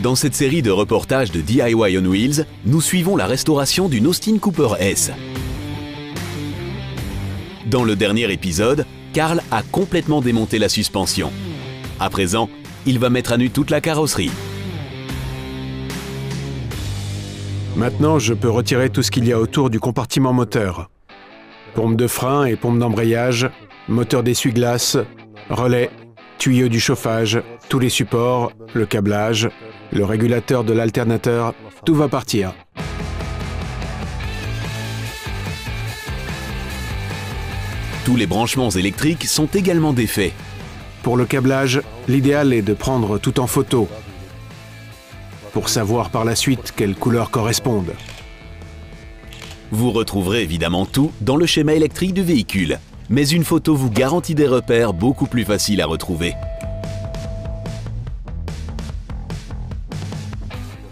Dans cette série de reportages de DIY on Wheels, nous suivons la restauration d'une Austin Cooper S. Dans le dernier épisode, Carl a complètement démonté la suspension. À présent, il va mettre à nu toute la carrosserie. Maintenant, je peux retirer tout ce qu'il y a autour du compartiment moteur. Pompe de frein et pompe d'embrayage, moteur d'essuie-glace, relais, tuyaux du chauffage, tous les supports, le câblage, le régulateur de l'alternateur, tout va partir. Tous les branchements électriques sont également défaits. Pour le câblage, l'idéal est de prendre tout en photo pour savoir par la suite quelles couleurs correspondent. Vous retrouverez évidemment tout dans le schéma électrique du véhicule, mais une photo vous garantit des repères beaucoup plus faciles à retrouver.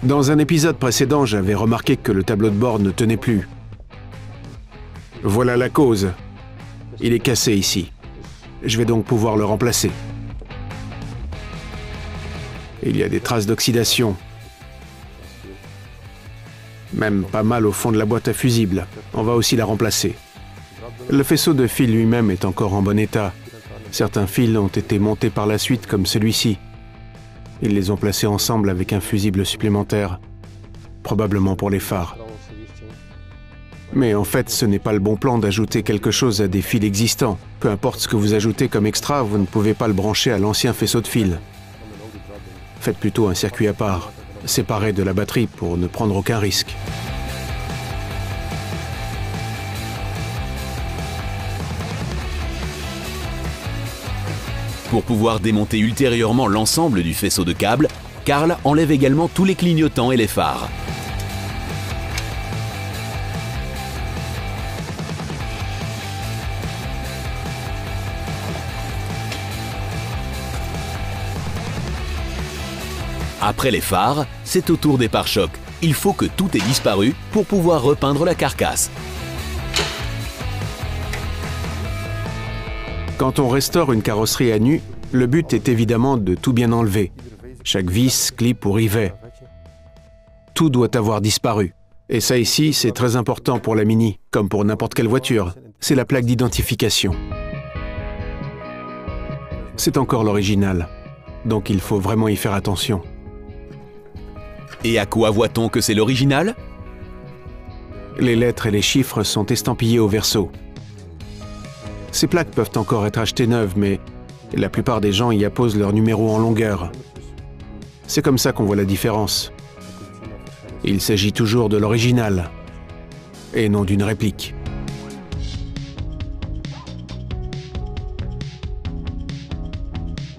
Dans un épisode précédent, j'avais remarqué que le tableau de bord ne tenait plus. Voilà la cause. Il est cassé ici. Je vais donc pouvoir le remplacer. Il y a des traces d'oxydation. Même pas mal au fond de la boîte à fusibles. On va aussi la remplacer. Le faisceau de fil lui-même est encore en bon état. Certains fils ont été montés par la suite comme celui-ci. Ils les ont placés ensemble avec un fusible supplémentaire, probablement pour les phares. Mais en fait, ce n'est pas le bon plan d'ajouter quelque chose à des fils existants. Peu importe ce que vous ajoutez comme extra, vous ne pouvez pas le brancher à l'ancien faisceau de fil. Faites plutôt un circuit à part, séparé de la batterie pour ne prendre aucun risque. Pour pouvoir démonter ultérieurement l'ensemble du faisceau de câbles, Carl enlève également tous les clignotants et les phares. Après les phares, c'est au tour des pare-chocs. Il faut que tout ait disparu pour pouvoir repeindre la carcasse. Quand on restaure une carrosserie à nu, le but est évidemment de tout bien enlever. Chaque vis, clip ou rivet. Tout doit avoir disparu. Et ça ici, c'est très important pour la Mini, comme pour n'importe quelle voiture. C'est la plaque d'identification. C'est encore l'original, donc il faut vraiment y faire attention. Et à quoi voit-on que c'est l'original? Les lettres et les chiffres sont estampillés au verso. Ces plaques peuvent encore être achetées neuves, mais la plupart des gens y apposent leur numéro en longueur. C'est comme ça qu'on voit la différence. Il s'agit toujours de l'original, et non d'une réplique.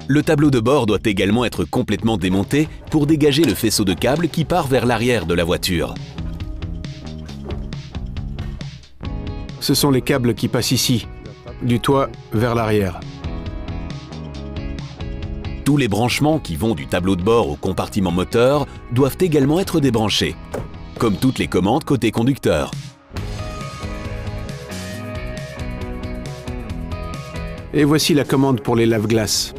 Le tableau de bord doit également être complètement démonté pour dégager le faisceau de câbles qui part vers l'arrière de la voiture. Ce sont les câbles qui passent ici, du toit vers l'arrière. Tous les branchements qui vont du tableau de bord au compartiment moteur doivent également être débranchés, comme toutes les commandes côté conducteur. Et voici la commande pour les lave-glaces.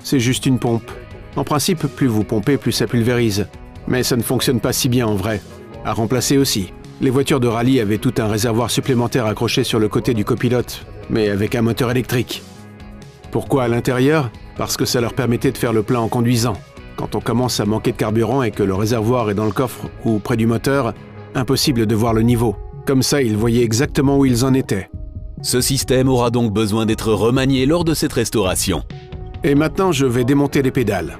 C'est juste une pompe. En principe, plus vous pompez, plus ça pulvérise. Mais ça ne fonctionne pas si bien en vrai. À remplacer aussi. Les voitures de rallye avaient tout un réservoir supplémentaire accroché sur le côté du copilote, mais avec un moteur électrique. Pourquoi à l'intérieur? Parce que ça leur permettait de faire le plein en conduisant. Quand on commence à manquer de carburant et que le réservoir est dans le coffre ou près du moteur, impossible de voir le niveau. Comme ça, ils voyaient exactement où ils en étaient. Ce système aura donc besoin d'être remanié lors de cette restauration. Et maintenant, je vais démonter les pédales.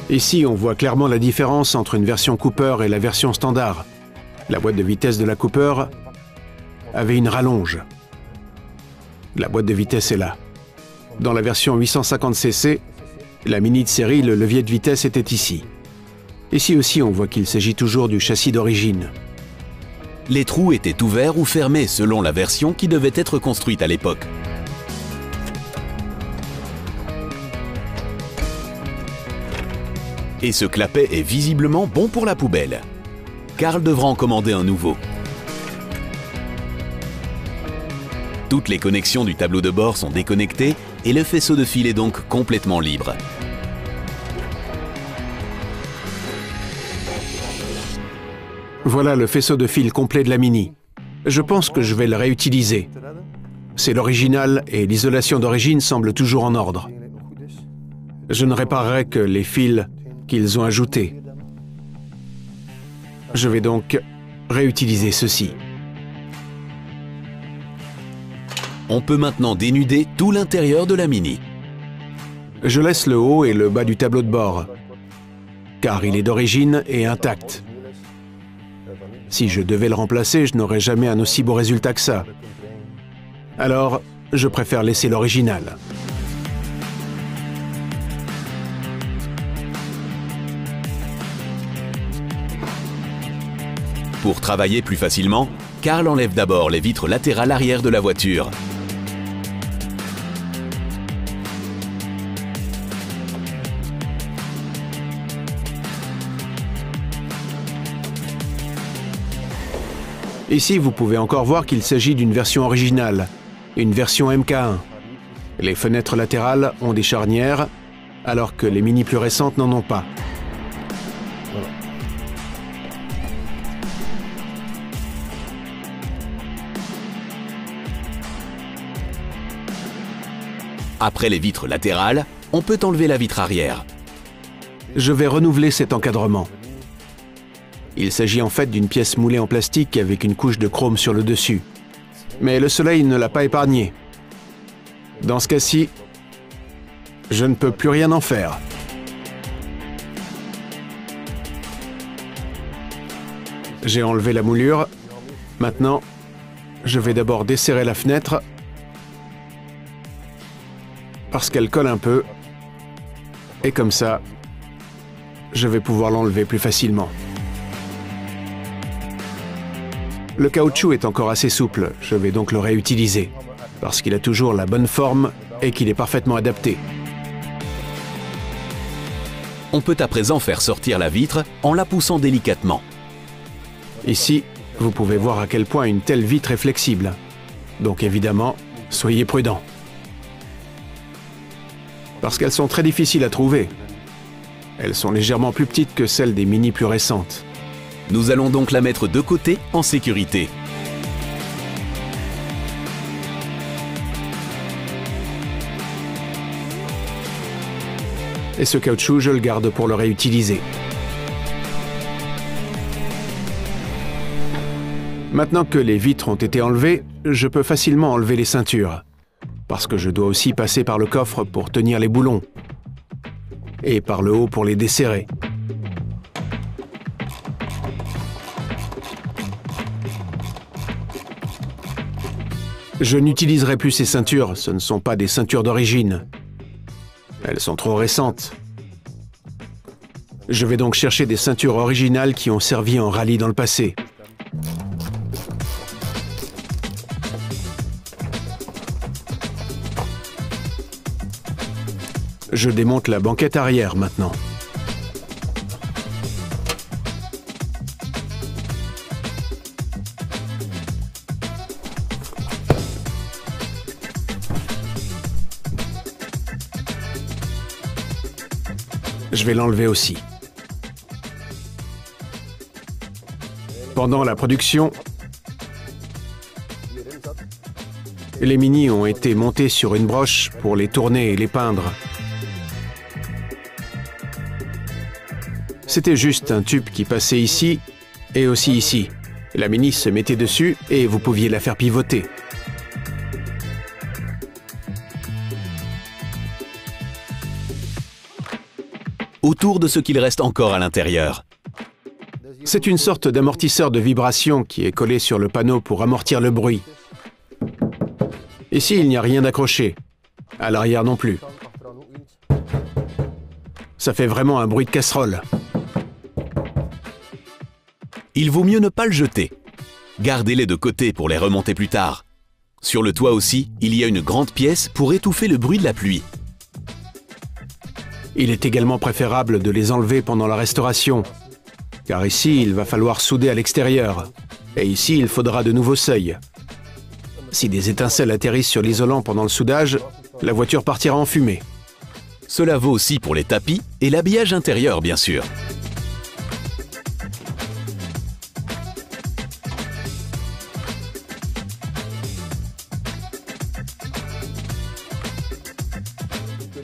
Ici, on voit clairement la différence entre une version Cooper et la version standard. La boîte de vitesse de la Cooper avait une rallonge. La boîte de vitesse est là. Dans la version 850cc, la Mini de série, le levier de vitesse était ici. Ici aussi, on voit qu'il s'agit toujours du châssis d'origine. Les trous étaient ouverts ou fermés selon la version qui devait être construite à l'époque. Et ce clapet est visiblement bon pour la poubelle. Karl devra en commander un nouveau. Toutes les connexions du tableau de bord sont déconnectées et le faisceau de fil est donc complètement libre. Voilà le faisceau de fil complet de la Mini. Je pense que je vais le réutiliser. C'est l'original et l'isolation d'origine semble toujours en ordre. Je ne réparerai que les fils qu'ils ont ajoutés. Je vais donc réutiliser ceci. On peut maintenant dénuder tout l'intérieur de la Mini. Je laisse le haut et le bas du tableau de bord, car il est d'origine et intact. Si je devais le remplacer, je n'aurais jamais un aussi beau résultat que ça. Alors, je préfère laisser l'original. Pour travailler plus facilement, Karl enlève d'abord les vitres latérales arrière de la voiture. Ici, vous pouvez encore voir qu'il s'agit d'une version originale, une version MK1. Les fenêtres latérales ont des charnières, alors que les Mini plus récentes n'en ont pas. Après les vitres latérales, on peut enlever la vitre arrière. Je vais renouveler cet encadrement. Il s'agit en fait d'une pièce moulée en plastique avec une couche de chrome sur le dessus. Mais le soleil ne l'a pas épargnée. Dans ce cas-ci, je ne peux plus rien en faire. J'ai enlevé la moulure. Maintenant, je vais d'abord desserrer la fenêtre parce qu'elle colle un peu. Et comme ça, je vais pouvoir l'enlever plus facilement. Le caoutchouc est encore assez souple, je vais donc le réutiliser, parce qu'il a toujours la bonne forme et qu'il est parfaitement adapté. On peut à présent faire sortir la vitre en la poussant délicatement. Ici, vous pouvez voir à quel point une telle vitre est flexible. Donc évidemment, soyez prudents. Parce qu'elles sont très difficiles à trouver. Elles sont légèrement plus petites que celles des Mini plus récentes. Nous allons donc la mettre de côté en sécurité. Et ce caoutchouc, je le garde pour le réutiliser. Maintenant que les vitres ont été enlevées, je peux facilement enlever les ceintures. Parce que je dois aussi passer par le coffre pour tenir les boulons. Et par le haut pour les desserrer. Je n'utiliserai plus ces ceintures, ce ne sont pas des ceintures d'origine. Elles sont trop récentes. Je vais donc chercher des ceintures originales qui ont servi en rallye dans le passé. Je démonte la banquette arrière maintenant. Je vais l'enlever aussi. Pendant la production, les Mini ont été montés sur une broche pour les tourner et les peindre. C'était juste un tube qui passait ici et aussi ici. La Mini se mettait dessus et vous pouviez la faire pivoter. Autour de ce qu'il reste encore à l'intérieur. C'est une sorte d'amortisseur de vibration qui est collé sur le panneau pour amortir le bruit. Ici, il n'y a rien d'accroché. À l'arrière non plus. Ça fait vraiment un bruit de casserole. Il vaut mieux ne pas le jeter. Gardez-les de côté pour les remonter plus tard. Sur le toit aussi, il y a une grande pièce pour étouffer le bruit de la pluie. Il est également préférable de les enlever pendant la restauration. car ici, il va falloir souder à l'extérieur. Et ici, il faudra de nouveaux seuils. Si des étincelles atterrissent sur l'isolant pendant le soudage, la voiture partira en fumée. Cela vaut aussi pour les tapis et l'habillage intérieur, bien sûr.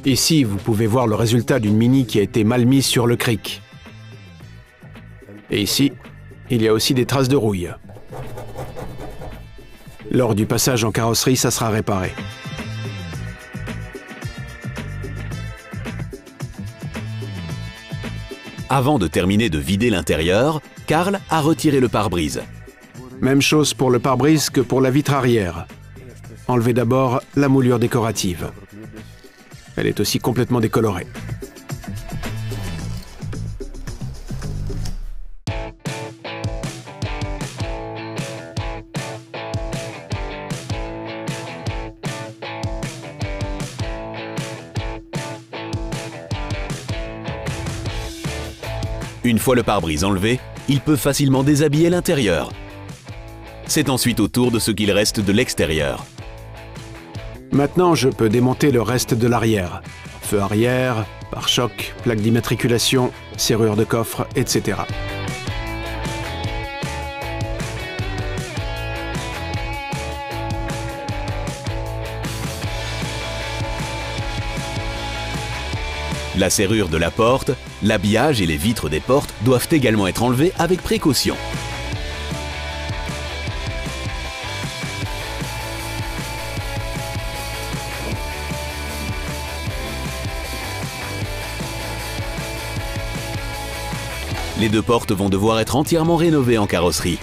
Ici, vous pouvez voir le résultat d'une Mini qui a été mal mise sur le cric. Et ici, il y a aussi des traces de rouille. Lors du passage en carrosserie, ça sera réparé. Avant de terminer de vider l'intérieur, Karl a retiré le pare-brise. Même chose pour le pare-brise que pour la vitre arrière. Enlevez d'abord la moulure décorative. Elle est aussi complètement décolorée. Une fois le pare-brise enlevé, il peut facilement déshabiller l'intérieur. C'est ensuite au tour de ce qu'il reste de l'extérieur. Maintenant, je peux démonter le reste de l'arrière. Feu arrière, pare-choc, plaque d'immatriculation, serrure de coffre, etc. La serrure de la porte, l'habillage et les vitres des portes doivent également être enlevés avec précaution. Les deux portes vont devoir être entièrement rénovées en carrosserie.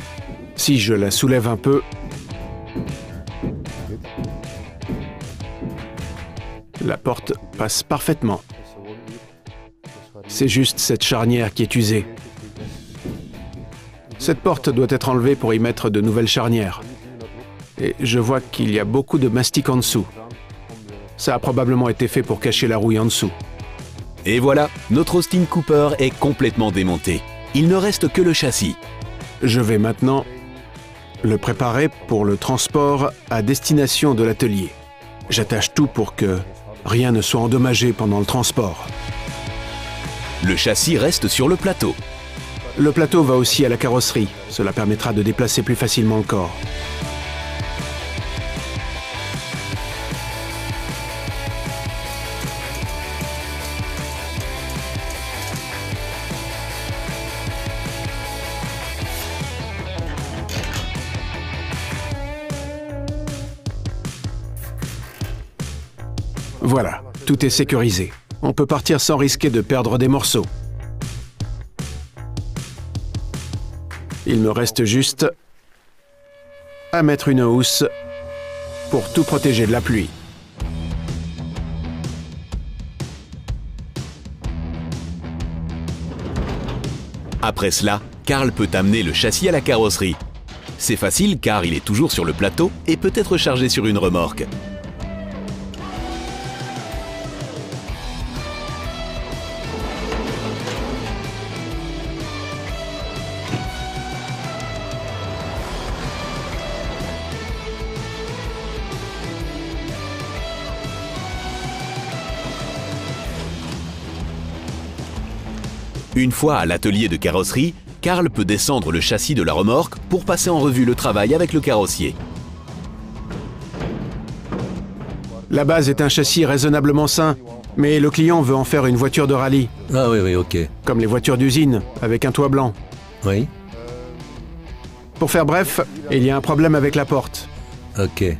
Si je la soulève un peu, la porte passe parfaitement. C'est juste cette charnière qui est usée. Cette porte doit être enlevée pour y mettre de nouvelles charnières. Et je vois qu'il y a beaucoup de mastic en dessous. Ça a probablement été fait pour cacher la rouille en dessous. Et voilà, notre Austin Cooper est complètement démonté. Il ne reste que le châssis. Je vais maintenant le préparer pour le transport à destination de l'atelier. J'attache tout pour que rien ne soit endommagé pendant le transport. Le châssis reste sur le plateau. Le plateau va aussi à la carrosserie. Cela permettra de déplacer plus facilement le corps. Voilà, tout est sécurisé. On peut partir sans risquer de perdre des morceaux. Il me reste juste à mettre une housse pour tout protéger de la pluie. Après cela, Karl peut amener le châssis à la carrosserie. C'est facile car il est toujours sur le plateau et peut être chargé sur une remorque. Une fois à l'atelier de carrosserie, Karl peut descendre le châssis de la remorque pour passer en revue le travail avec le carrossier. La base est un châssis raisonnablement sain, mais le client veut en faire une voiture de rallye. Ah oui, ok. Comme les voitures d'usine, avec un toit blanc. Oui. Pour faire bref, il y a un problème avec la porte. Ok.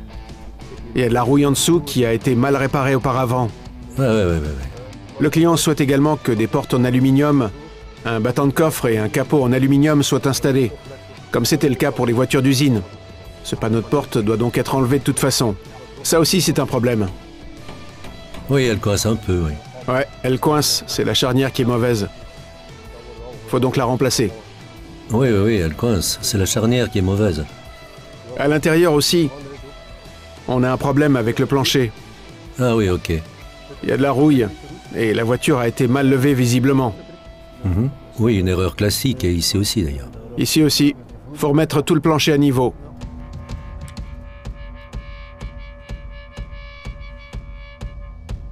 Il y a de la rouille en dessous qui a été mal réparée auparavant. Ouais. Le client souhaite également que des portes en aluminium, un battant de coffre et un capot en aluminium soient installés, comme c'était le cas pour les voitures d'usine. Ce panneau de porte doit donc être enlevé de toute façon. Ça aussi, c'est un problème. Oui, elle coince un peu, oui. Ouais, elle coince, c'est la charnière qui est mauvaise. Faut donc la remplacer. Oui, elle coince. C'est la charnière qui est mauvaise. À l'intérieur aussi, on a un problème avec le plancher. Ah oui, ok. Il y a de la rouille, et la voiture a été mal levée visiblement. Oui, une erreur classique, et ici aussi d'ailleurs. Ici aussi, faut remettre tout le plancher à niveau.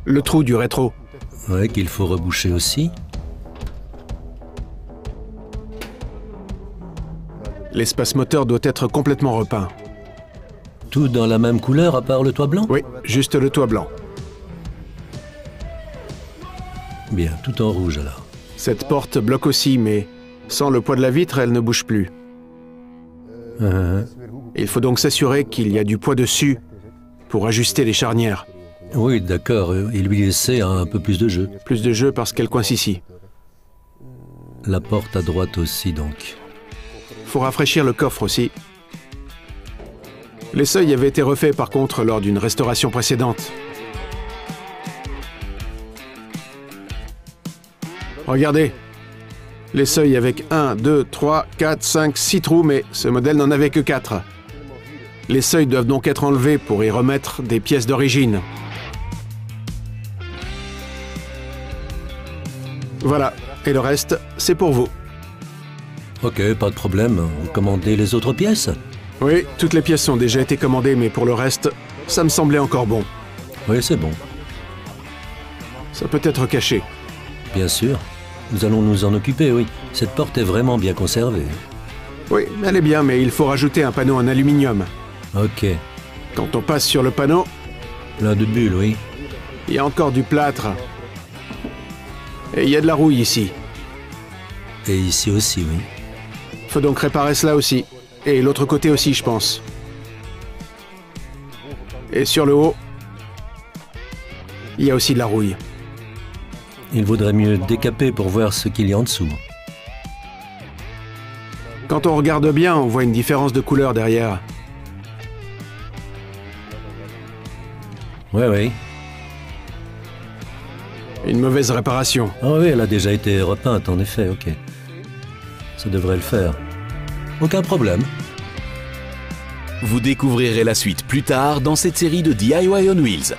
Le trou du rétro. Ouais, qu'il faut reboucher aussi. L'espace moteur doit être complètement repeint. Tout dans la même couleur à part le toit blanc? Oui, juste le toit blanc. Bien, tout en rouge alors. Cette porte bloque aussi, mais sans le poids de la vitre, elle ne bouge plus. Il faut donc s'assurer qu'il y a du poids dessus pour ajuster les charnières. Oui, d'accord, et lui laisser un peu plus de jeu. Plus de jeu parce qu'elle coince ici. La porte à droite aussi donc. Faut rafraîchir le coffre aussi. Les seuils avaient été refaits par contre lors d'une restauration précédente. Regardez. Les seuils avec 1, 2, 3, 4, 5, 6 trous, mais ce modèle n'en avait que 4. Les seuils doivent donc être enlevés pour y remettre des pièces d'origine. Voilà, et le reste, c'est pour vous. Ok, pas de problème. Vous commandez les autres pièces? Oui, toutes les pièces ont déjà été commandées, mais pour le reste, ça me semblait encore bon. Oui, c'est bon. Ça peut être caché. Bien sûr. Nous allons nous en occuper, oui. Cette porte est vraiment bien conservée. Oui, elle est bien, mais il faut rajouter un panneau en aluminium. Ok. Quand on passe sur le panneau, Plein de bulles, oui. il y a encore du plâtre. Et il y a de la rouille ici. Et ici aussi, oui. Faut donc réparer cela aussi. Et l'autre côté aussi, je pense. Et sur le haut, il y a aussi de la rouille. Il vaudrait mieux décaper pour voir ce qu'il y a en dessous. Quand on regarde bien, on voit une différence de couleur derrière. Oui, oui. Une mauvaise réparation. Ah oui, elle a déjà été repeinte, en effet, ok. Ça devrait le faire. Aucun problème. Vous découvrirez la suite plus tard dans cette série de DIY on Wheels.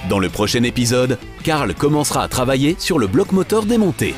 Dans le prochain épisode, Carl commencera à travailler sur le bloc moteur démonté.